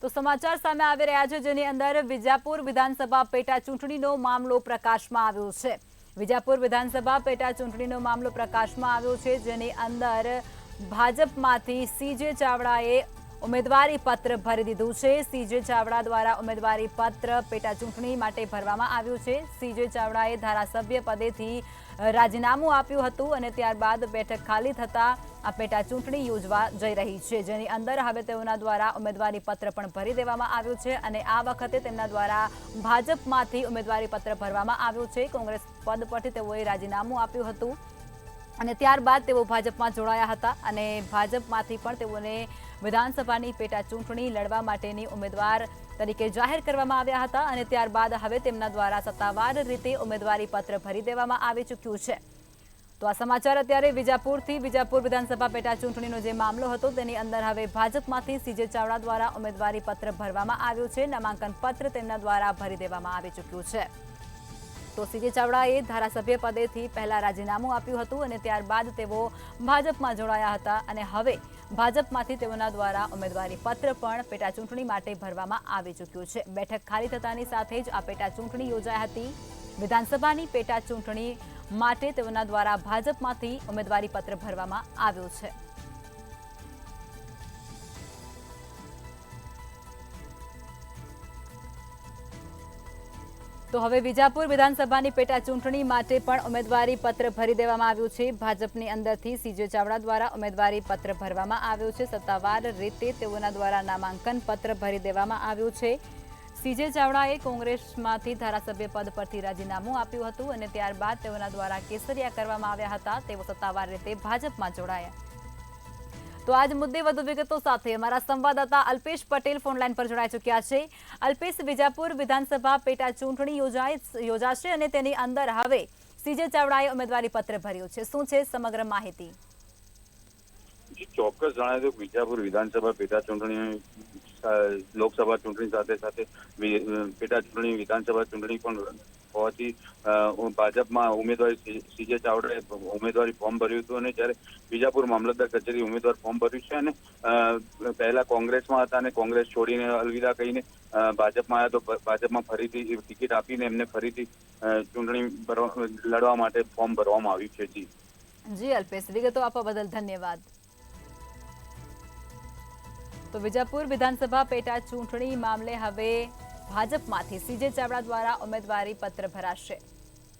તો સમાચાર સામે આવી રહ્યા છે, જેની અંદર વિજાપુર વિધાનસભા પેટા ચૂંટણીનો મામલો પ્રકાશમાં આવ્યો છે। વિજાપુર વિધાનસભા પેટા ચૂંટણીનો મામલો પ્રકાશમાં આવ્યો છે, જેની અંદર ભાજપમાંથી સીજે ચાવડાએ ઉમેદવારી પત્ર ભરી દીધું છે। સીજે ચાવડા દ્વારા ઉમેદવારી પત્ર પેટા ચૂંટણી માટે ભરવામાં આવ્યું છે। સીજે ચાવડાએ ધારાસભ્ય પદેથી રાજીનામું આપ્યું હતું અને ત્યારબાદ બેઠક ખાલી થતા આ પેટા ચૂંટણી યોજવા જઈ રહી છે, જેની અંદર હવે તેઓના દ્વારા ઉમેદવારી પત્ર પણ ભરી દેવામાં આવ્યું છે અને આ વખતે તેમના દ્વારા ભાજપમાંથી ઉમેદવારી પત્ર ભરવામાં આવ્યું છે। કોંગ્રેસ પદ પરથી તેઓએ રાજીનામું આપ્યું હતું અને ત્યારબાદ તેઓ ભાજપમાં જોડાયા હતા અને ભાજપમાંથી પણ તેઓને વિધાનસભાની પેટા ચૂંટણી લડવા માટેની ઉમેદવાર તરીકે જાહેર કરવામાં આવ્યા હતા અને ત્યારબાદ હવે તેમના દ્વારા સત્તાવાર રીતે ઉમેદવારી પત્ર ભરી દેવામાં આવી ચૂક્યું છે। તો આ સમાચાર અત્યારે વિજાપુરથી વિજાપુર વિધાનસભા પેટા ચૂંટણીનો જે મામલો હતો તેની અંદર હવે ભાજપમાંથી સીજે ચાવડા દ્વારા ઉમેદવારી પત્ર ભરવામાં આવ્યું છે। નામાંકન પત્ર તેમના દ્વારા ભરી દેવામાં આવી ચૂક્યું છે। તો સીજે ચાવડાએ ધારાસભ્ય પદેથી પહેલા રાજીનામું આપ્યું હતું અને ત્યારબાદ તેઓ ભાજપમાં જોડાયા હતા અને હવે ભાજપમાંથી તેઓના દ્વારા ઉમેદવારી પત્ર પણ પેટા ચૂંટણી માટે ભરવામાં આવી ચૂક્યું છે। બેઠક ખાલી થતાની સાથે જ આ પેટા ચૂંટણી યોજાઈ હતી। વિધાનસભાની પેટા ચૂંટણી માટે તેઓના દ્વારા ભાજપમાંથી ઉમેદવારી પત્ર ભરવામાં આવ્યો છે। તો હવે વિજાપુર વિધાનસભાની પેટા ચૂંટણી માટે પણ ઉમેદવારી પત્ર ભરી દેવામાં આવ્યું છે। ભાજપની અંદરથી સીજે ચાવડા દ્વારા ઉમેદવારી પત્ર ભરવામાં આવ્યું છે। સત્તાવાર રીતે તેઓના દ્વારા નામાંકન પત્ર ભરી દેવામાં આવ્યું છે। સીજે ચાવડાએ કોંગ્રેસમાંથી ધારાસભ્ય પદ પરથી રાજીનામું આપ્યું હતું અને ત્યારબાદ તેઓના દ્વારા કેસરિયા કરવામાં આવ્યા હતા। તેઓ સત્તાવાર રીતે ભાજપમાં જોડાયા। તો આજ મુદ્દે વધુ વિગતો સાથે અમારા સંવાદદાતા અલ્પેશ પટેલ ફોનલાઈન પર જોડાઈ ચૂક્યા છે। અલ્પેશ, વિજાપુર વિધાનસભા પેટા ચૂંટણી યોજાશે અને તેની અંદર હવે સીજે ચાવડાએ ઉમેદવારી પત્ર ભર્યું છે, શું છે સમગ્ર માહિતી? ચોક્કસ જણાય તો વિજાપુર વિધાનસભા પેટા ચૂંટણી લોકસભા ચૂંટણી સાથે સાથે પેટા ચૂંટણી વિધાનસભા ચૂંટણી પણ હોવાથી ભાજપમાં ઉમેદવારી સીજે ચાવડાએ ઉમેદવારી ફોર્મ ભર્યું હતું અને જ્યારે વિજાપુર મામલતદાર કચેરી ઉમેદવાર ફોર્મ ભર્યું છે અને પહેલા કોંગ્રેસમાં હતા અને કોંગ્રેસ છોડીને અલવિદા કહીને ભાજપમાં આવ્યા, તો ભાજપમાં ફરીથી ટિકિટ આપીને એમને ફરીથી ચૂંટણી લડવા માટે ફોર્મ ભરવામાં આવ્યું છે। જી અલ્પેશ, વિગતો આપવા બદલ ધન્યવાદ। તો વિજાપુર વિધાનસભા પેટા ચૂંટણી મામલે હવે ભાજપમાંથી સીજે ચાવડા દ્વારા ઉમેદવારી પત્ર ભરાશે।